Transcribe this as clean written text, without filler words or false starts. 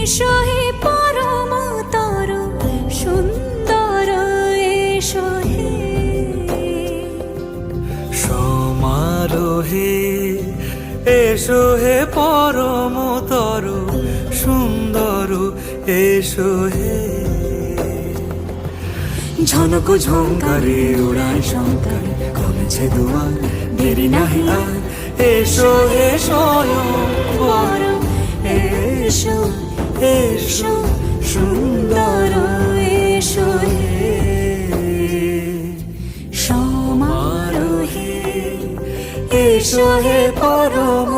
এসো হে পরমতর সুন্দর, এসো হে সমারোহে, এসো হে পরমতর সুন্দর, এসো হে ঝনক ঝঙ্কারে উড়ায় শঙ্কার, কমেছে দুয়ার দেরি নাহি আর, এসো হে স্বয়ং বর, এসো এসো সুন্দর, এসো হে সমারোহে, এসো হে পরম